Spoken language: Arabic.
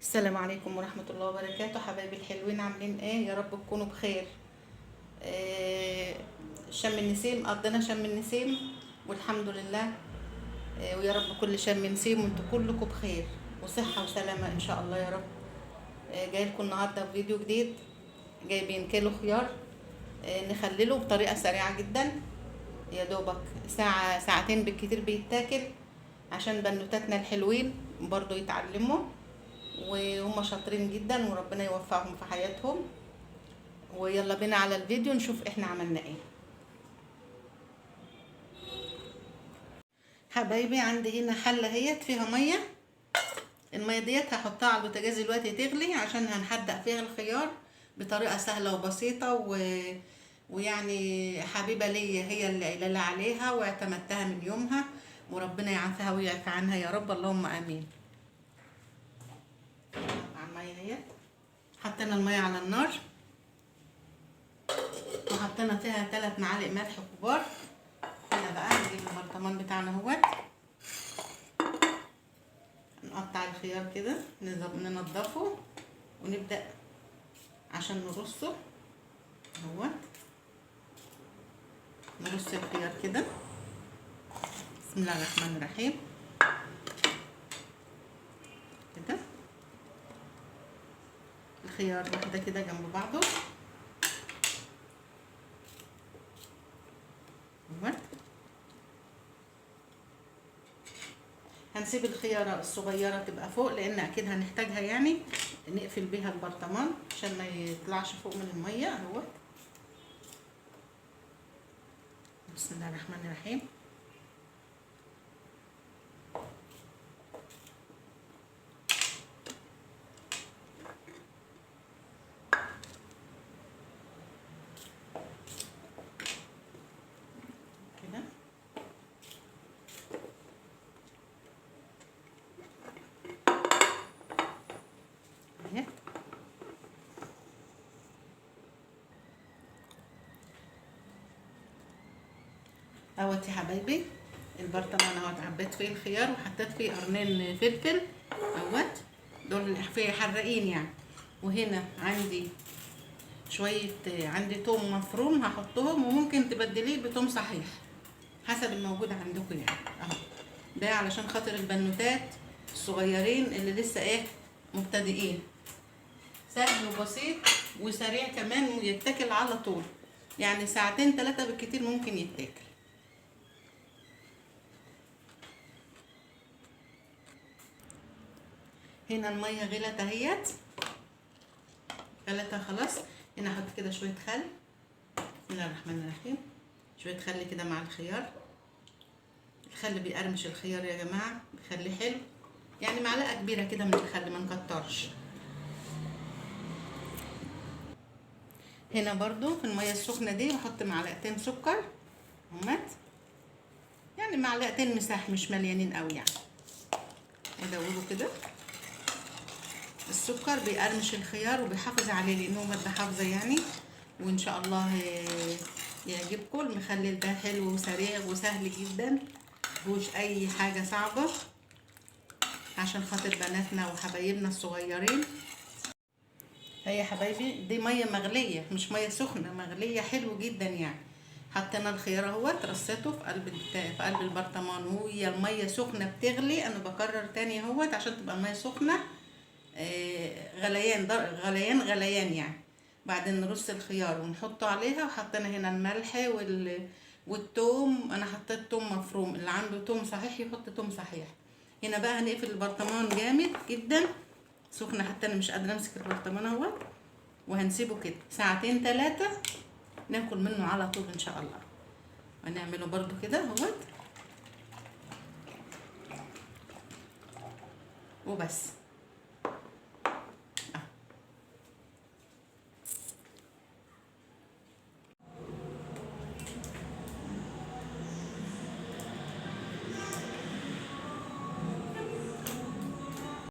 السلام عليكم ورحمة الله وبركاته. حبايبي الحلوين، عاملين ايه؟ يا رب تكونوا بخير. شم النسيم، قضينا شم النسيم والحمد لله. ويا رب كل شم نسيم وانتوا كلكم بخير وصحة وسلامة ان شاء الله يا رب. جاي لكم النهارده بفيديو جديد. جايبين كيلو خيار نخلله بطريقة سريعة جدا، يا دوبك ساعة ساعتين بالكتير بيتاكل، عشان بنوتاتنا الحلوين برضو يتعلموا، وهم شاطرين جدا وربنا يوفقهم في حياتهم. ويلا بينا على الفيديو نشوف احنا عملنا ايه. حبايبي عندي هنا حله اهيت فيها ميه. الميه ديت هحطها على البوتاجاز دلوقتي تغلي، عشان هنحدق فيها الخيار بطريقه سهله وبسيطه ويعني حبيبه ليا هي اللي قايله لي عليها واعتمدتها من يومها، وربنا يعافيها ويعفى عنها يا رب، اللهم امين. على الميه اهيت، حطينا الميه على النار وحطينا فيها 3 معالق ملح كبار. هنا بقى نجيب البرطمان بتاعنا اهوت، نقطع الخيار كده، ننضفه ونبدأ عشان نرصه اهوت. نرص الخيار كده، بسم الله الرحمن الرحيم كده. الخيار واحدة كده جنب بعضه اهوت. هنسيب الخيارة الصغيرة تبقى فوق، لان اكيد هنحتاجها، يعني نقفل بيها البرطمان عشان ما يطلعش فوق من المية اهوت. بسم الله الرحمن الرحيم. كده اهي. اهوت يا حبايبي البرطمان اهوت، عبيت فيه الخيار وحطيت فيه قرنين فلفل اهوت، دول فيه حراقين يعني. وهنا عندي شويه، عندي توم مفروم هحطهم، وممكن تبدليه بتوم صحيح حسب الموجود عندكم يعني اهو. ده علشان خاطر البنوتات الصغيرين اللي لسه ايه مبتدئين، سهل وبسيط وسريع كمان ويتاكل على طول، يعني ساعتين 3 بالكتير ممكن يتاكل. هنا الميه غلت اهيت، غلتها خلاص. هنا احط كده شويه خل، بسم الله الرحمن الرحيم. شويه خل كده مع الخيار، الخل بيقرمش الخيار يا جماعه، بيخليه حلو، يعني معلقه كبيره كده من الخل، ما نكترش. هنا برضو في الميه السخنه دي بحط معلقتين سكر همات، يعني معلقتين مساح مش مليانين قوي يعني، ادوبه كده. السكر بيقرمش الخيار وبيحافظ عليه، لانه ماده حافظه يعني، وان شاء الله يعجبكم. المخلل ده حلو وسريع وسهل جدا، مفيهوش اي حاجه صعبه، عشان خاطر بناتنا وحبايبنا الصغيرين. هي حبايبي دي ميه مغليه مش ميه سخنه، مغليه حلو جدا يعني. حطينا الخيار اهوت، رصيته في قلب البرطمان وهي الميه سخنه بتغلي. انا بكرر تاني اهوت عشان تبقى الميه سخنه غليان غليان يعني. بعدين نرص الخيار ونحطه عليها، وحطينا هنا الملح والثوم. انا حطيت ثوم مفروم، اللي عنده ثوم صحيح يحط ثوم صحيح. هنا بقى هنقفل البرطمان جامد جدا، سخنه حتى انا مش قادره امسك البرطمان اهوت، وهنسيبه كده ساعتين 3 ناكل منه على طول ان شاء الله. هنعمله برضو كده اهوت وبس.